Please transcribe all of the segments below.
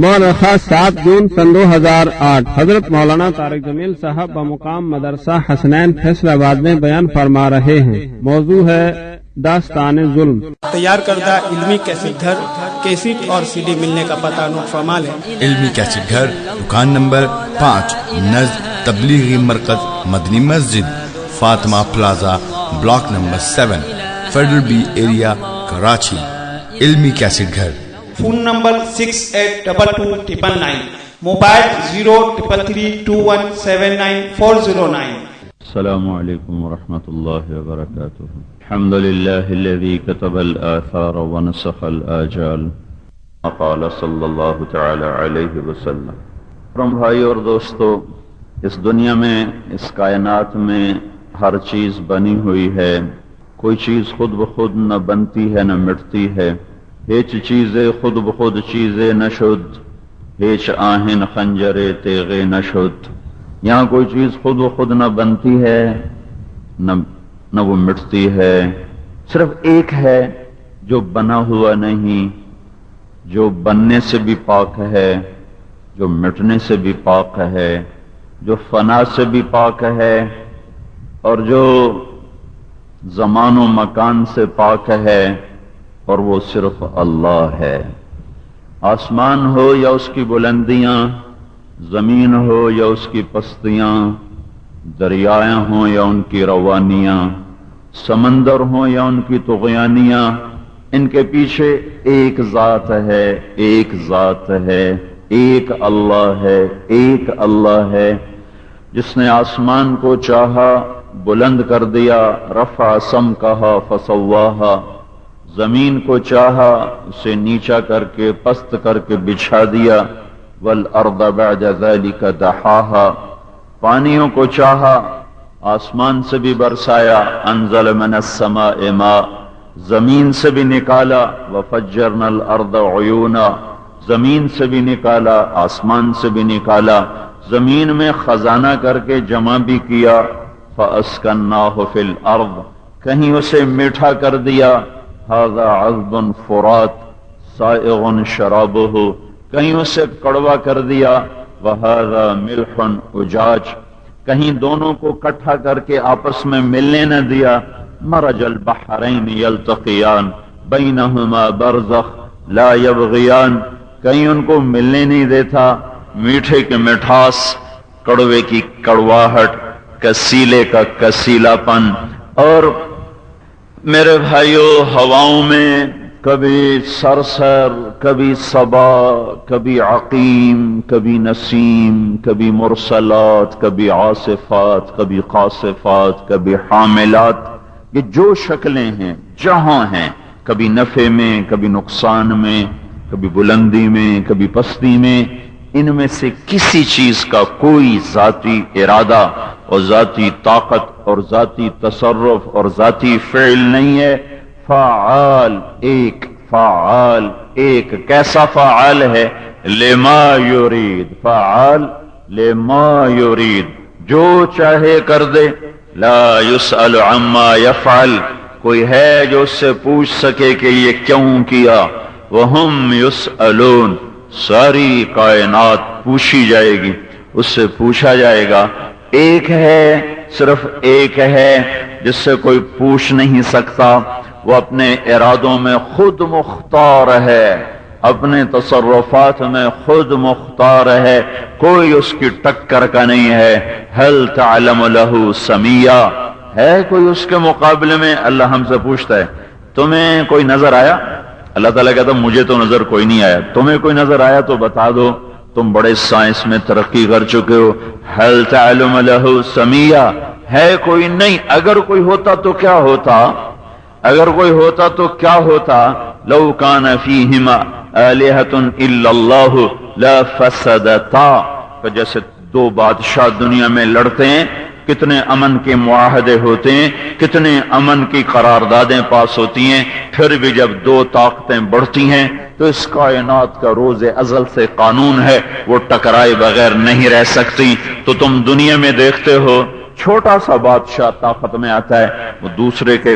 مورخہ 7 جون سن 2008 حضرت مولانا طارق جمیل صاحب بمقام مدرسہ حسنین فیصل آباد میں بیان فرما رہے ہیں۔ موضوع ہے داستان ظلم۔ تیار کردہ علمی کیسٹ گھر، کیسٹ اور CD ملنے کا پتہ نوٹ فرما لیں۔ علمی کیسٹ گھر، دکان نمبر 5، نزد تبلیغی مرکز مدنی مسجد، Fatima plaza, block number 7، federal be area, Karachi. علمی کیسٹ گھر۔ Phone number 68222999، mobile 0333217949۔ السلام علیکم ورحمۃ اللہ وبرکاتہ۔ الحمد للہ الذی کتب الآثار ونسخ الآجال، قال صلی اللہ تعالی علیہ وسلم۔ بھائی اور دوستو، اس دنیا میں، اس کائنات میں ہر چیز بنی ہوئی ہے۔ کوئی چیز خود بخود نہ بنتی ہے نہ مٹتی ہے۔ ہیچ چیزے خود بخود چیزے نہ شد، ہیچ آہن خنجرے تیغے نہ شد۔ یہاں کوئی چیز خود بخود نہ بنتی ہے نہ وہ مٹتی ہے، صرف ایک ہے جو بنا ہوا نہیں، جو بننے سے بھی پاک ہے، جو مٹنے سے بھی پاک ہے، جو فنا سے بھی پاک ہے، اور جو زمان و مکان سے پاک ہے، اور وہ صرف اللہ ہے۔ آسمان ہو یا اس کی بلندیاں، زمین ہو یا اس کی پستیاں، دریائیں ہوں یا ان کی روانیاں، سمندر ہوں یا ان کی طغیانیاں، ان کے پیچھے ایک ذات ہے، ایک ذات ہے، ایک اللہ ہے، ایک اللہ ہے، جس نے آسمان کو چاہا بلند کر دیا، رفع سمکہا فسواہا، زمین کو چاہا اسے نیچا کر کے پست کر کے بچھا دیا، والارض بعد ذلك دحاہا، پانیوں کو چاہا آسمان سے بھی برسایا، انزل من السماء ماء، زمین سے بھی نکالا، وفجرنا الارض عیونا، زمین سے بھی نکالا، آسمان سے بھی نکالا، زمین میں خزانہ کر کے جمع بھی کیا، فاسکناہ فی الارض، کہیں اسے میٹھا کر دیا، ھذا عذب فرات سائغ شرابہ، کہیں اسے کڑوا کر دیا، وھذا ملح اجاج، کہیں دونوں کو اکٹھا کر کے آپس میں ملنے نہ دیا، مرج البحرین یلتقیان بینہما برزخ لا یبغیان، کہیں ان کو ملنے نہیں دیتا، میٹھے کی مٹھاس، کڑوے کی کڑواہٹ، کسیلے کا کسیلا پن۔ اور میرے بھائیو، ہواؤں میں کبھی سرسر، کبھی صبا، کبھی عقیم، کبھی نسیم، کبھی مرسلات، کبھی عاصفات، کبھی قاصفات، کبھی حاملات، یہ جو شکلیں ہیں جہاں ہیں، کبھی نفع میں، کبھی نقصان میں، کبھی بلندی میں، کبھی پستی میں، ان میں سے کسی چیز کا کوئی ذاتی ارادہ اور ذاتی طاقت اور ذاتی تصرف اور ذاتی فعل نہیں ہے۔ فعال ایک، فعال ایک، کیسا فعال ہے؟ لما یرید، فعال لما یرید، جو چاہے کر دے، لا یسأل عما یفعل، کوئی ہے جو اس سے پوچھ سکے کہ یہ کیوں کیا؟ وہم یسألون، ساری کائنات پوچھی جائے گی، اس سے پوچھا جائے گا۔ ایک ہے، صرف ایک ہے جس سے کوئی پوچھ نہیں سکتا، وہ اپنے ارادوں میں خود مختار ہے، اپنے تصرفات میں خود مختار ہے، کوئی اس کی ٹکر کا نہیں ہے۔ هل تعلم له سمیہ، ہے کوئی اس کے مقابلے میں؟ اللہ ہم سے پوچھتا ہے تمہیں کوئی نظر آیا؟ اللہ تعالیٰ کہتا مجھے تو نظر کوئی نہیں آیا، تمہیں کوئی نظر آیا تو بتا دو، تم بڑے سائنس میں ترقی کر چکے ہو۔ هل تعلم له سمیہ، ہے کوئی؟ نہیں۔ اگر کوئی ہوتا تو کیا ہوتا؟ اگر کوئی ہوتا تو کیا ہوتا؟ لو کان فیہما آلہۃ الا اللہ لفسدتا، کہ جیسے دو بادشاہ دنیا میں لڑتے ہیں، کتنے امن کے معاہدے ہوتے ہیں، کتنے امن کی قراردادیں پاس ہوتی ہیں، پھر بھی جب دو طاقتیں بڑھتی ہیں تو اس کائنات کا روز ازل سے قانون ہے، وہ ٹکرائے بغیر نہیں رہ سکتی۔ تو تم دنیا میں دیکھتے ہو چھوٹا سا بادشاہ طاقت میں آتا ہے، وہ دوسرے کے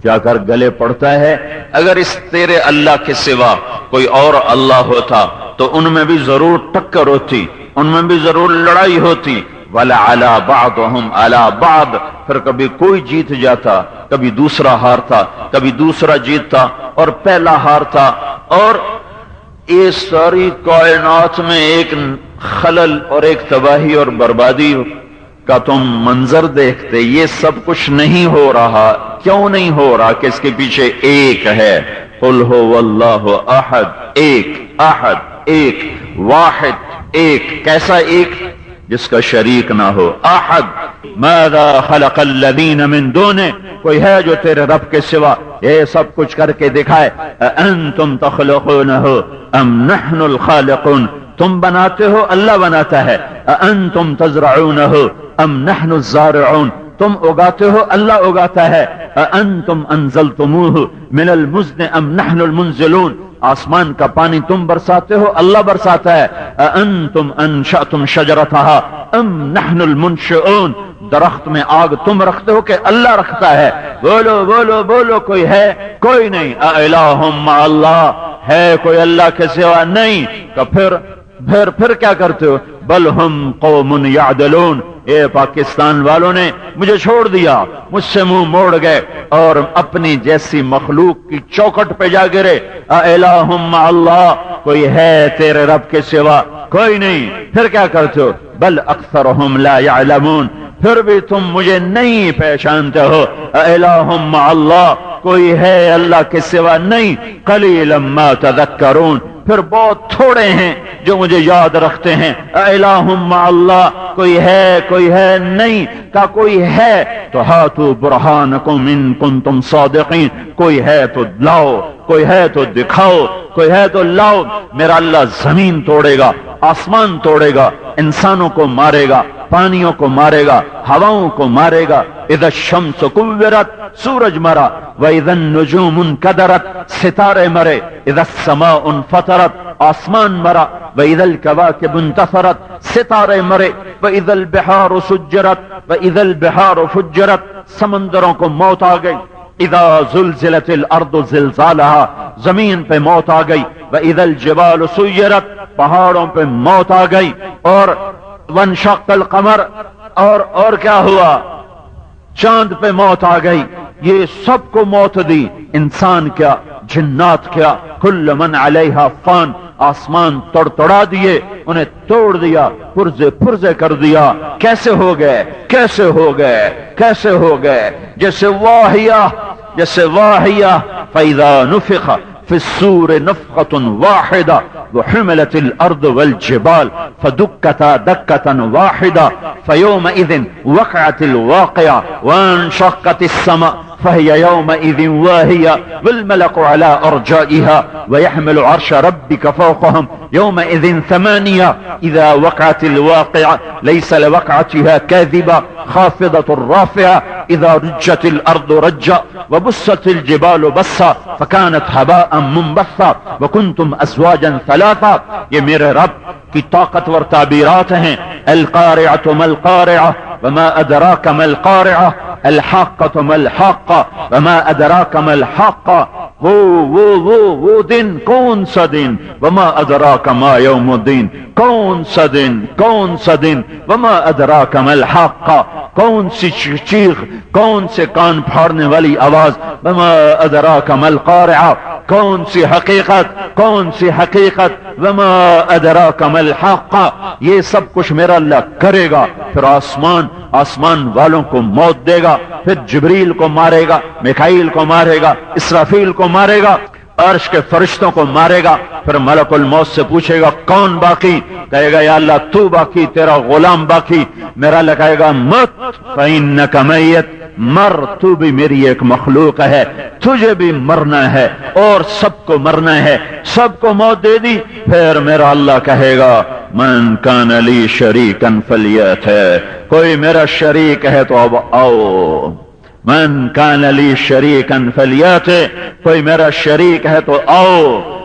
جا کر گلے پڑتا ہے۔ اگر اس تیرے اللہ کے سوا کوئی اور اللہ ہوتا، تو ان میں بھی ضرور ٹکر ہوتی، ان میں بھی ضرور لڑائی ہوتی. وَلَعَلَى بَعْضُهُمْ عَلَى بَعْضٍ، پھر کبھی کوئی جیت جاتا، کبھی دوسرا ہارتا، کبھی دوسرا جیتتا اور پہلا ہارتا. اور یہ ساری کائنات میں ایک خلل اور ایک تباہی اور بربادی کا تم منظر دیکھتے. یہ سب کچھ نہیں ہو رہا. کیوں نہیں ہو رہا؟ کہ اس کے پیچھے ایک ہے. قُلْ هُوَ اللَّهُ أَحَدٌ، ایک، احد، ایک، واحد، ایک. کیسا ایک؟ جس کا شریک نہ ہو. احد. ماذا خلق الذین من دونہ، کوئی ہے جو تیرے رب کے سوا یہ سب کچھ کر کے دکھائے. انتم تخلقونہ ام نحن الخالقون، تم بناتے ہو اللہ بناتا ہے. انتم تزرعونہ ام نحن الزارعون، تم اگاتے ہو اللہ اگاتا ہے. انتم انزلتموہ من المزن ام نحن المنزلون، آسمان کا پانی تم برساتے ہو اللہ برساتا ہے. انتم انشأتم شجرتها ام نحن المنشئون، درخت میں آگ تم رکھتے ہو کہ اللہ رکھتا ہے. بولو بولو بولو، کوئی ہے؟ کوئی نہیں. الہ مع اللہ، ہے کوئی اللہ کے سوا؟ نہیں. تو پھر کیا کرتے ہو؟ بل ہم قوم یعدلون، اے پاکستان والوں نے مجھے چھوڑ دیا، مجھ سے منہ موڑ گئے اور اپنی جیسی مخلوق کی چوکھٹ پہ جا گرے. الہ مع اللہ، کوئی ہے تیرے رب کے سوا؟ کوئی نہیں. پھر کیا کرتے ہو؟ بل اکثرهم لا يعلمون، پھر بھی تم مجھے نہیں پہچانتے ہو. الہ مع اللہ، کوئی ہے اللہ کے سوا؟ نہیں. قلیلا ما تذکرون، پھر بہت تھوڑے ہیں جو مجھے یاد رکھتے ہیں. الہ مع اللہ، کوئی ہے نہیں. کا کوئی ہے تو ہاتھو برہانکم ان کنتم صادقین، کوئی ہے تو لاؤ، کوئی ہے تو دکھاؤ، کوئی ہے تو لاؤ. میرا اللہ زمین توڑے گا، آسمان توڑے گا، انسانوں کو مارے گا، پانیوں کو مارے گا، ہواؤں کو مارے گا. اذا الشمس کورت، سورج مرا. واذا النجوم انکدرت، ستارے مرے. اذا السماء انفطرت، آسمان مرا. واذا الکواکب انتثرت، ستارے مرے. واذا البحار سجرت، واذا البحار فجرت، سمندروں کو موت آ گئی. اذا زلزلت الارض زلزالها، زمین پہ موت آ گئی. واذا الجبال سیرت، پہاڑوں پہ موت آ گئی. اور وانشق القمر، اور کیا ہوا؟ چاند پہ موت آ گئی. یہ سب کو موت دی. انسان کیا، جنات کیا، کل من علیہا فان، آسمان تڑتڑا دیے، انہیں توڑ دیا، پرزے کر دیا. کیسے ہو گئے؟ کیسے ہو گئے؟ کیسے ہو گئے؟ جیسے واہیہ فَإِذَا نُفِخَ فِي الصُّورِ نَفْخَةٌ وَاحِدَةٌ وَحُمِلَتِ الْأَرْضُ وَالْجِبَالُ فَدُكَّتَا دَكَّةً وَاحِدَةً فَيَوْمَئِذٍ وَقَعَتِ الْوَاقِعَةُ وَانشَقَّتِ السَّمَاءُ فهي يومئذ واهية والملك على أرجائها ويحمل عرش ربك فوقهم يومئذ ثمانية. إذا وقعت الواقعة ليس لوقعتها كاذبة خافضة رافعة. إذا رجت الأرض رجا وبست الجبال بسا فكانت هباء منبثا وكنتم أزواجا ثلاثا. یہ میرے رب کی طاقتور تعبیرات ہیں. القارعة ما القارعة وما أدراك ما القارعة، الحاقة ما الحاقة وما أدراك ما الحاقة. وہ دن کون سا دن؟ وما أدراك ما يوم الدين. کون سا دن؟ کون سا دن؟ وما أدراك ما الحاقة. کون سی چیخ، کون سے کان پھاڑنے والی آواز؟ وما أدراك ما القارعة. کون سی حقیقت، کون سی حقیقت؟ وما أدراك ما الحاقة. یہ سب کچھ میرا اللہ کرے گا. پھر آسمان والوں کو موت دے گا، پھر جبریل کو مارے گا، میکائیل کو مارے گا، اسرافیل کو مارے گا، عرش کے فرشتوں کو مارے گا. پھر ملک الموت سے پوچھے گا کون باقی؟ کہے گا یا اللہ تو باقی، تیرا غلام باقی. میرا اللہ کہے گا مت فإنک میت، مر، تو بھی میری ایک مخلوق ہے، تجھے بھی مرنا ہے اور سب کو مرنا ہے. سب کو موت دے دی. پھر میرا اللہ کہے گا من کان لی شریکا فلیات، کوئی میرا شریک ہے تو اب آؤ. من کان لی شریکا فلیات، کوئی میرا شریک ہے تو آؤ.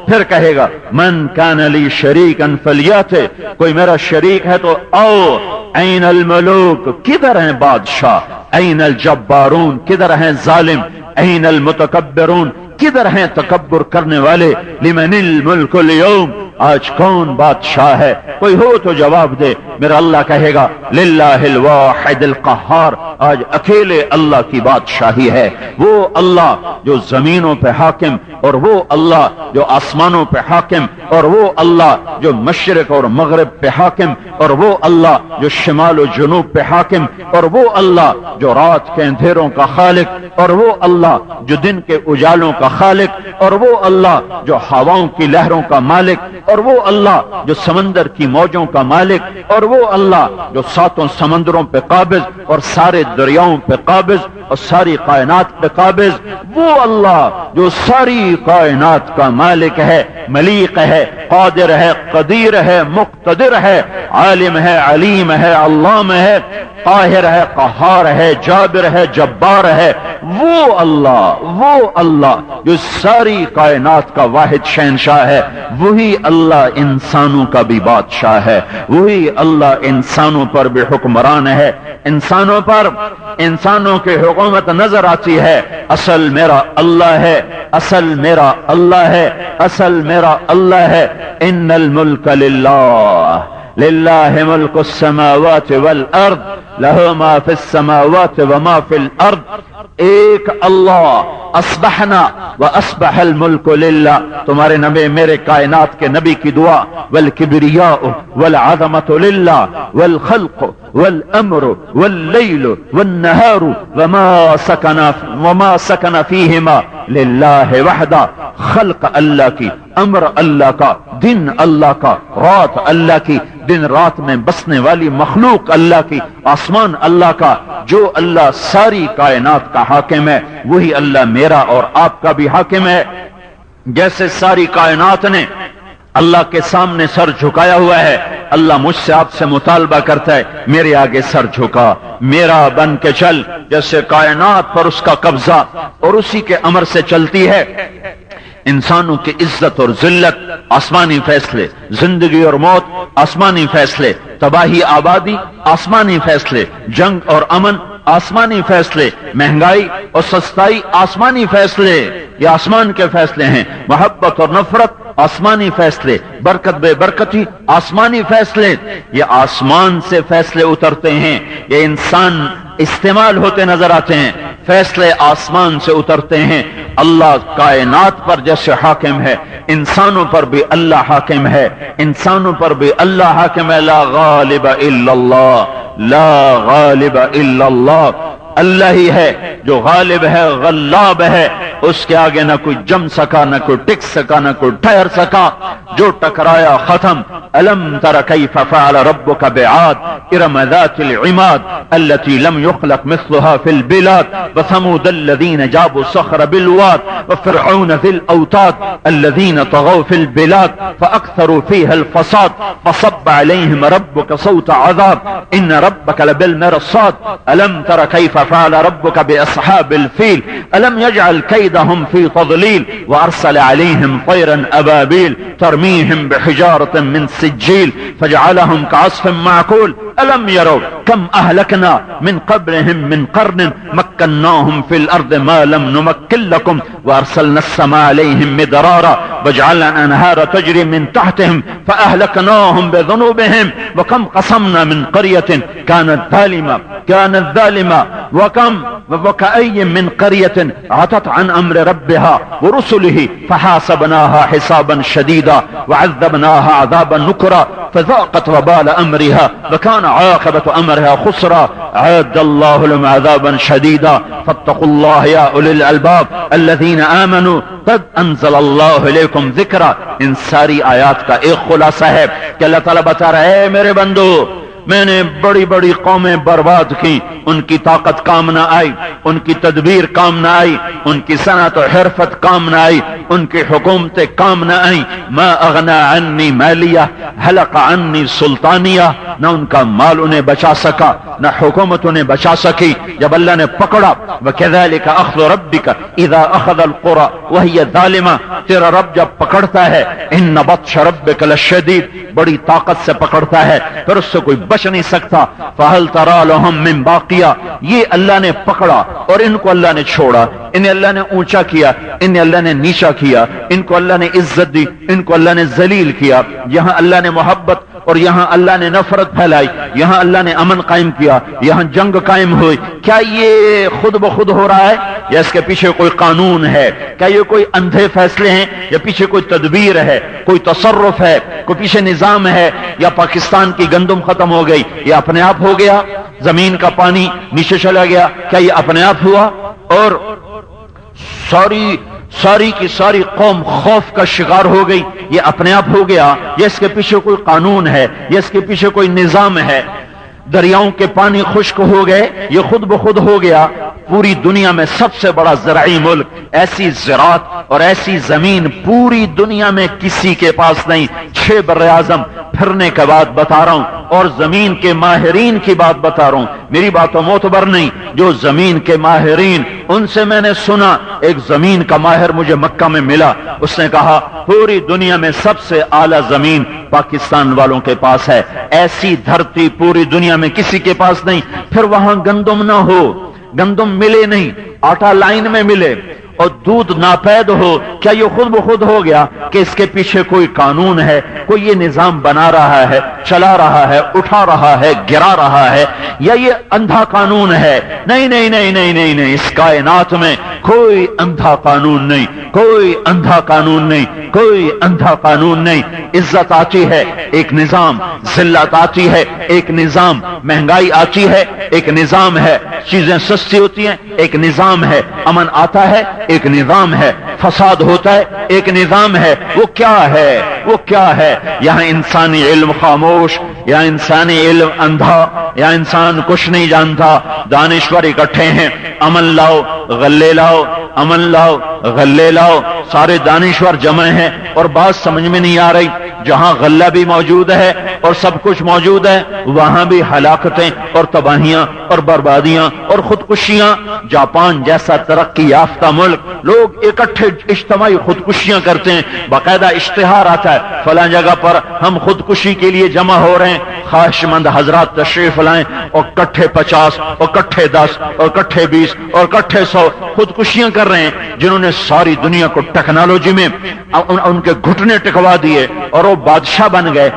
پھر کہے گا من کان لی شریکا فلیات، کوئی میرا شریک ہے تو آؤ. این الملوک، کدھر ہیں بادشاہ؟ این الجبارون، کدھر ہیں ظالم؟ این المتکبرون، کدھر ہیں تکبر کرنے والے؟ لمن الملک اليوم، آج کون بادشاہ ہے؟ کوئی ہو تو جواب دے۔ میرا اللہ کہے گا للہ الواحد القہار، آج اکیلے اللہ کی بادشاہی ہے۔ وہ اللہ جو زمینوں پہ حاکم، اور وہ اللہ جو آسمانوں پہ حاکم، اور وہ اللہ جو مشرق اور مغرب پہ حاکم، اور وہ اللہ جو شمال و جنوب پہ حاکم، اور وہ اللہ جو رات کے اندھیروں کا خالق، اور وہ اللہ جو دن کے اجالوں کا خالق، اور وہ اللہ جو ہواؤں کی لہروں کا مالک، اور وہ اللہ جو سمندر کی موجوں کا مالک، اور وہ اللہ جو ساتوں سمندروں پہ قابض اور سارے دریاؤں پہ قابض اور ساری کائنات پہ قابض، وہ اللہ جو ساری کائنات کا مالک ہے، ملیک ہے، قادر ہے، قدیر ہے، مقتدر ہے، عالم ہے، علیم ہے، علام ہے، قاہر ہے، قہار ہے، جابر ہے، جبار ہے، وہ اللہ جو ساری کائنات کا واحد شہنشاہ ہے، وہی اللہ انسانوں کا بھی بادشاہ ہے، وہی اللہ انسانوں پر بھی حکمران ہے۔ انسانوں پر انسانوں کی حکومت نظر آتی ہے، اصل میرا اللہ ہے، اصل میرا اللہ ہے، اصل میرا اللہ ہے۔ ان الملک للہ، للہ ملک السماوات والارض، لہ ما فی السماوات وما فی الارض۔ ایک اللہ، اصبحنا واصبح الملک للہ، تمہارے نبی میرے کائنات کے نبی کی دعا، والکبریاء والعظمت للہ، والخلق والامر واللیل والنہار وما سکن فیہما للہ وحدہ۔ خلق اللہ کی، امر اللہ کا، دن اللہ کا، رات اللہ کی، دن رات میں بسنے والی مخلوق اللہ کی، آسمان اللہ کا۔ جو اللہ ساری کائنات کا حاکم ہے، وہی اللہ میرا اور آپ کا بھی حاکم ہے۔ جیسے ساری کائنات نے اللہ کے سامنے سر جھکایا ہوا ہے، اللہ مجھ سے آپ سے مطالبہ کرتا ہے میرے آگے سر جھکا، میرا بن کے چل۔ جیسے کائنات پر اس کا قبضہ اور اسی کے امر سے چلتی ہے، انسانوں کی عزت اور ذلت آسمانی فیصلے، زندگی اور موت آسمانی فیصلے، تباہی آبادی آسمانی فیصلے، جنگ اور امن آسمانی فیصلے، مہنگائی اور سستائی آسمانی فیصلے، یہ آسمان کے فیصلے ہیں۔ محبت اور نفرت آسمانی فیصلے، برکت بے برکتی آسمانی فیصلے، یہ آسمان سے فیصلے اترتے ہیں، یہ انسان استعمال ہوتے نظر آتے ہیں، فیصلے آسمان سے اترتے ہیں۔ اللہ کائنات پر جیسے حاکم ہے، انسانوں پر بھی اللہ حاکم ہے، انسانوں پر بھی اللہ حاکم ہے۔ لا غالب الا اللہ، لا غالب الا اللہ، اللہ ہی ہے جو غالب ہے، غلاب ہے، اس کے آگے نہ کوئی جم سکا، نہ کوئی ٹک سکا، نہ کوئی ٹھہر سکا، جو ٹکرایا ختم۔ الم تر کیف فعل ربک بعاد ارم ذات العماد التي لم يخلق مثلها في البلاد وثمود الذين جابوا الصخر بالواد وفرعون ذي الاوتاد الذين طغوا في البلاد فاكثروا فيها الفساد فصب عليهم ربك صوت عذاب ان ربك لبالمرصاد الم تر كيف فعل ربك باصحاب الفيل الم يجعل كيدهم في تضليل وارسل عليهم طيرا ابابيل ترميهم بحجارة من سجيل فجعلهم كعصف معقول الم يروا كم اهلكنا من قبلهم من قرن مكناهم في الارض ما لم نمكن لكم وارسلنا السماء عليهم مدرارا وجعلنا انهار تجري من تحتهم فاهلكناهم بذنوبهم وكم قصمنا من قرية كانت ظالمة وكم وكأي من قرية عتت عن امر ربها ورسله فحاسبناها حسابا شديدا وعذبناها عذابا نكرا فذاقت وبال امرها وكان عاقبة امرها خسرا اعد الله لهم عذابا شديدا فاتقوا الله يا اولي الالباب الذين امنوا قد انزل الله اليكم ذکرا۔ ان ساری آیات کا ایک خلاصہ ہے کہ اللہ تعالیٰ بتا رہا ہے میرے بندو، میں نے بڑی بڑی قومیں برباد کی، ان کی طاقت کام نہ آئی، ان کی تدبیر کام نہ آئی، ان کی صنعت و حرفت کام نہ آئی، ان کی حکومتیں کام نہ آئیں۔ ما اغنا عنی مالیہ حلق عنی سلطانیہ، نہ ان کا مال انہیں بچا سکا، نہ حکومت انہیں بچا سکی جب اللہ نے پکڑا۔ وَكَذَلِكَ أَخْذُ رَبِّكَ إِذَا أَخَذَ الْقُرَى وَهِيَ ظَالِمَةٌ، تیرا رب جب پکڑتا ہے، إِنَّ بَطْشَ رَبِّكَ لَشَدِيدٌ، بڑی طاقت سے پکڑتا ہے، پھر اس سے کوئی بچ نہیں سکتا. فہل تری لہم من باقیہ، یہ اللہ نے پکڑا اور ان کو اللہ نے چھوڑا. انہیں اللہ نے اونچا کیا، انہیں اللہ نے نیچا کیا، ان کو اللہ نے عزت دی، ان کو اللہ نے ذلیل کیا. یہاں اللہ نے محبت اور یہاں اللہ نے نفرت پھیلائی، یہاں اللہ نے امن قائم کیا، یہاں جنگ قائم ہوئی. کیا یہ خود بخود ہو رہا ہے یا اس کے پیچھے کوئی قانون ہے؟ کیا یہ کوئی اندھے فیصلے ہیں یا پیچھے کوئی تدبیر ہے، کوئی تصرف ہے، کوئی پیچھے نظام ہے؟ یا پاکستان کی گندم ختم ہو گئی، یہ اپنے آپ ہو گیا؟ زمین کا پانی نیچے چلا گیا، کیا یہ اپنے آپ ہوا؟ اور ساری کی ساری قوم خوف کا شکار ہو گئی، یہ اپنے آپ ہو گیا یا اس کے پیچھے کوئی قانون ہے یا اس کے پیچھے کوئی نظام ہے؟ دریاؤں کے پانی خشک ہو گئے، یہ خود بخود ہو گیا؟ پوری دنیا میں سب سے بڑا زرعی ملک، ایسی زراعت اور ایسی زمین پوری دنیا میں کسی کے پاس نہیں. 6 براعظم پھرنے کے بعد بتا رہا ہوں اور زمین کے ماہرین کی بات بتا رہا ہوں، میری بات تو معتبر نہیں، جو زمین کے ماہرین، ان سے میں نے سنا. ایک زمین کا ماہر مجھے مکہ میں ملا، اس نے کہا پوری دنیا میں سب سے اعلیٰ زمین پاکستان والوں کے پاس ہے، ایسی دھرتی پوری دنیا میں کسی کے پاس نہیں. پھر وہاں گندم نہ ہو، گندم ملے نہیں، آٹا لائن میں ملے اور دودھ ناپید ہو، کیا یہ خود بخود ہو گیا کہ اس کے پیچھے کوئی قانون ہے، کوئی یہ نظام بنا رہا ہے، چلا رہا ہے، اٹھا رہا ہے، گرا رہا ہے، یا یہ اندھا قانون ہے؟ نہیں نہیں نہیں نہیں نہیں نہیں، اس کائنات میں کوئی اندھا قانون نہیں، کوئی اندھا قانون نہیں، کوئی اندھا قانون نہیں. عزت آتی ہے ایک نظام، ذلت آتی ہے ایک نظام، مہنگائی آتی ہے ایک نظام ہے، چیزیں سستی ہوتی ہیں ایک نظام ہے، امن آتا ہے ایک نظام ہے، فساد ہوتا ہے ایک نظام ہے. وہ کیا ہے؟ وہ کیا ہے؟ یہاں انسانی علم خاموش، یا انسانی علم اندھا، یا انسان کچھ نہیں جانتا. دانشور اکٹھے ہیں، امن لاؤ غلے لاؤ، امن لاؤ غلے لاؤ، سارے دانشور جمع ہیں اور بات سمجھ میں نہیں آ رہی. جہاں غلہ بھی موجود ہے اور سب کچھ موجود ہے، وہاں بھی ہلاکتیں اور تباہیاں اور بربادیاں اور خودکشیاں. جاپان جیسا ترقی یافتہ ملک، لوگ اکٹھے اجتماعی خودکشیاں کرتے ہیں، باقاعدہ اشتہار آتا ہے فلاں جگہ پر ہم خودکشی کے لیے جمع ہو رہے ہیں، خواہش مند حضرات تشریف لائیں، اور کٹھے 50 اور کٹھے 10 اور کٹھے 20 اور کٹھے 100 خودکشیاں کر رہے ہیں. جنہوں نے ساری دنیا کو ٹیکنالوجی میں ان کے گھٹنے ٹکوا دیے اور وہ بادشاہ بن گئے.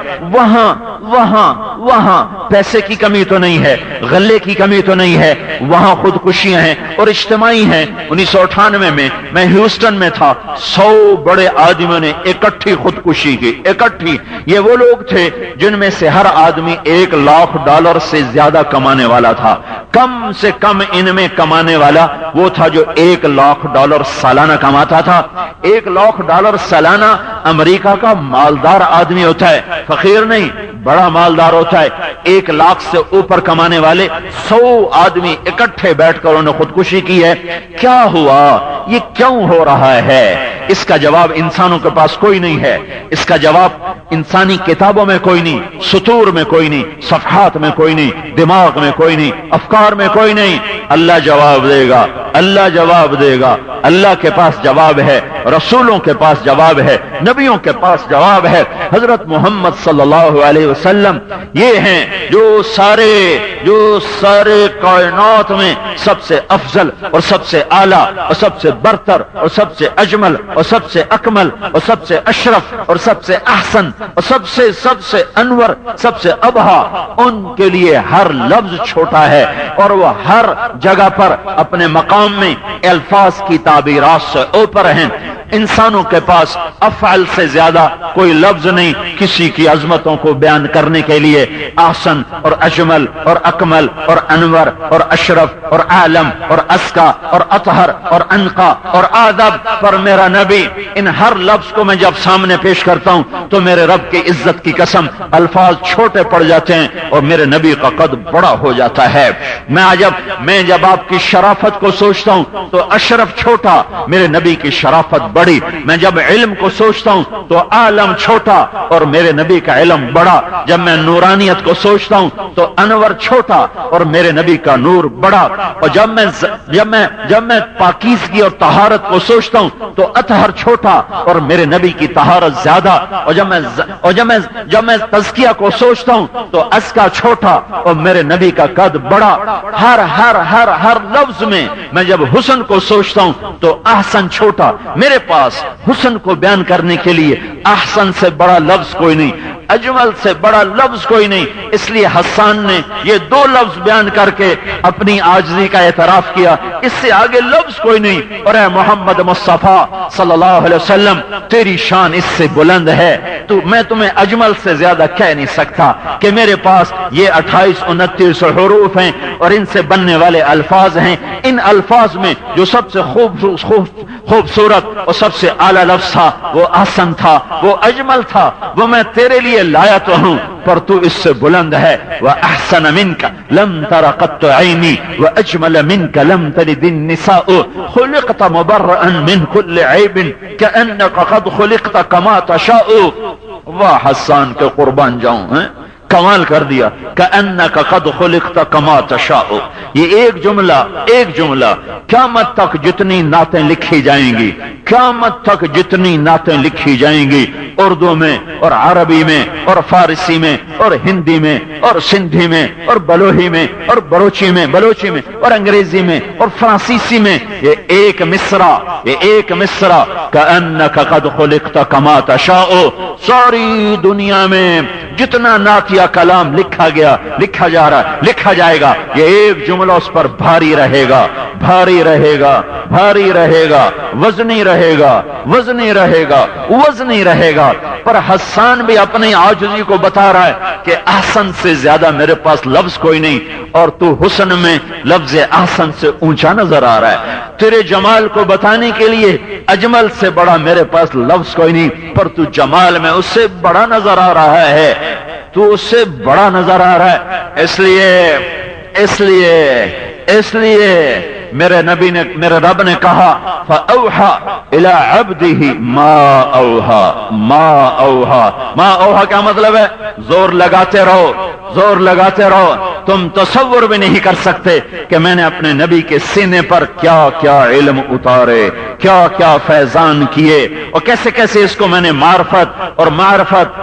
وہاں پیسے کی کمی تو نہیں ہے، غلے کی کمی تو نہیں ہے، وہاں خودکشیاں ہیں اور اجتماعی ہیں. 1998 میں میں ہیوسٹن میں تھا، 100 بڑے آدمیوں نے اکٹھی خودکشی کی، اکٹھی. یہ وہ لوگ تھے جن میں سے ہر آدمی $1,00,000 سے زیادہ کمانے والا تھا. کم سے کم ان میں کمانے والا وہ تھا جو $1,00,000 سالانہ کماتا تھا. $1,00,000 سالانہ امریکہ کا مالدار آدمی ہوتا ہے، فقیر نہیں، بڑا مالدار ہوتا ہے. 1,00,000 سے اوپر کمانے والے 100 آدمی اکٹھے بیٹھ کر انہوں نے خودکشی کی ہے. کیا ہوا؟ یہ کیوں ہو رہا ہے؟ اس کا جواب انسانوں کے پاس کوئی نہیں ہے، اس کا جواب انسانی کتابوں میں کوئی نہیں، سطور میں کوئی نہیں، صفحات میں کوئی نہیں، دماغ میں کوئی نہیں، افکار میں کوئی نہیں. اللہ جواب دے گا، اللہ جواب دے گا. اللہ کے پاس جواب ہے، رسولوں کے پاس جواب ہے، نبیوں کے پاس جواب ہے. حضرت محمد صلی اللہ علیہ وسلم یہ ہیں جو سارے کائنات میں سب سے افضل اور سب سے اعلیٰ اور سب سے برتر اور سب سے اجمل اور سب سے اکمل اور سب سے اشرف اور سب سے احسن اور سب سے انور، سب سے ابہا. ان کے لیے ہر لفظ چھوٹا ہے اور وہ ہر جگہ پر اپنے مقام میں الفاظ کی تعبیرات سے اوپر ہیں. انسانوں کے پاس افعال سے زیادہ کوئی لفظ نہیں کسی کی عظمتوں کو بیان کرنے کے لیے. احسن اور اجمل اور اکمل اور انور اور اشرف اور عالم اور اسکا اور اطہر اور انقا اور آدب پر میرا نبی. ان ہر لفظ کو میں جب سامنے پیش کرتا ہوں تو میرے رب کی عزت کی قسم الفاظ چھوٹے پڑ جاتے ہیں اور میرے نبی کا قد بڑا ہو جاتا ہے. میں جب آپ کی شرافت کو سوچتا ہوں تو اشرف چھوٹا، میرے نبی کی شرافت بڑی. میں جب علم کو سوچتا ہوں تو عالم چھوٹا اور میرے نبی کا علم بڑا. جب میں نورانیت کو سوچتا ہوں تو انور چھوٹا اور میرے نبی کا نور بڑا. اور جب میں پاکیزگی اور طہارت کو سوچتا ہوں تو اطہر چھوٹا اور میرے نبی کی طہارت زیادہ. اور جب میں تزکیہ کو سوچتا ہوں تو ازکا چھوٹا اور میرے نبی کا قد بڑا. ہر ہر ہر ہر لفظ میں جب حسن کو سوچتا ہوں تو احسن چھوٹا. میرے پاس حسن کو بیان کرنے کے لیے احسن سے بڑا لفظ کوئی نہیں، اجمل سے بڑا لفظ کوئی نہیں. اس لیے حسان نے یہ دو لفظ بیان کر کے اپنی عاجزی کا اعتراف کیا، اس سے آگے لفظ کوئی نہیں. اور اے محمد مصطفیٰ صلی اللہ علیہ وسلم، تیری شان اس سے بلند ہے، میں تمہیں اجمل سے زیادہ کہہ نہیں سکتا کہ میرے پاس یہ 28-29 حروف ہیں اور ان سے بننے والے الفاظ ہیں. ان الفاظ میں جو سب سے خوبصورت اور سب سے اعلیٰ لفظ تھا وہ احسن تھا، وہ اجمل تھا، وہ میں تیرے لیے لایا تو ہوں پر تو اس سے بلند ہے. وَأَحْسَنَ مِنْكَ لَمْ تَرَ قَطُّ عَيْنِي وَأَجْمَلَ مِنْكَ لَمْ تَلِدِ النِّسَاءُ خُلِقْتَ مُبَرَّأً مِنْ كُلِّ عَيْبٍ كَأَنَّكَ قَدْ خُلِقْتَ كَمَا تَشَاءُ. واہ حسان کے قربان جاؤں، کمال کر دیا. کأنک قد خلقت کما تشاء. یہ ایک جملہ قیامت تک جتنی نعتیں لکھی جائیں گی، قیامت تک جتنی نعتیں لکھی جائیں گی، اردو میں اور عربی میں اور فارسی میں اور ہندی میں اور سندھی میں اور بلوہی میں اور بلوچی میں اور انگریزی میں اور فرانسیسی میں، یہ ایک مصرع کأنک قد خلقت کما تشاء. ساری دنیا میں جتنا نعتیہ کلام لکھا جا رہا ہے، لکھا جائے گا، یہ ایک جملہ اس پر بھاری رہے گا، وزنی رہے گا. پر حسان بھی اپنی عاجزی کو بتا رہا ہے کہ احسن سے زیادہ میرے پاس لفظ کوئی نہیں اور تو حسن میں لفظ احسن سے اونچا نظر آ رہا ہے. تیرے جمال کو بتانے کے لیے اجمل سے بڑا میرے پاس لفظ کوئی نہیں، پر تو جمال میں اس سے بڑا نظر آ رہا ہے، تو اس سے بڑا نظر آ رہا ہے. اس لیے میرے رب نے کہا فَأَوْحَى إِلَىٰ عَبْدِهِ مَا أَوْحَى کیا مطلب ہے؟ زور لگاتے رہو. تم تصور بھی نہیں کر سکتے کہ میں نے اپنے نبی کے سینے پر کیا کیا علم اتارے، کیا کیا فیضان کیے، اور کیسے کیسے اس کو میں نے معرفت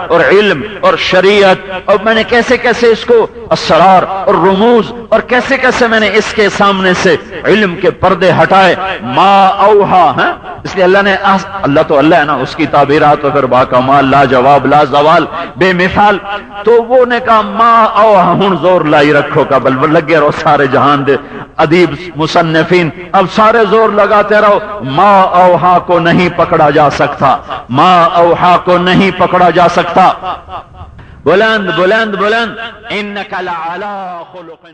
اور علم اور شریعت، اور میں نے کیسے کیسے اس کو اسرار اور رموز، اور کیسے کیسے میں نے اس کے سامنے سے علم کے پردے ہٹائے. ما اوہا، اس لیے اللہ تو اللہ ہے نا، اس کی تعبیرات تو پھر باکمال، لا جواب، لا زوال، بے مثال. تو وہ نے کہا ما اوہا، ہن زور لائی رکھو کا بل لگے رہو سارے جہان دے ادیب مصنفین، اب سارے زور لگاتے رہو. ما اوہا کو نہیں پکڑا جا سکتا، بلند انک لعلی خلق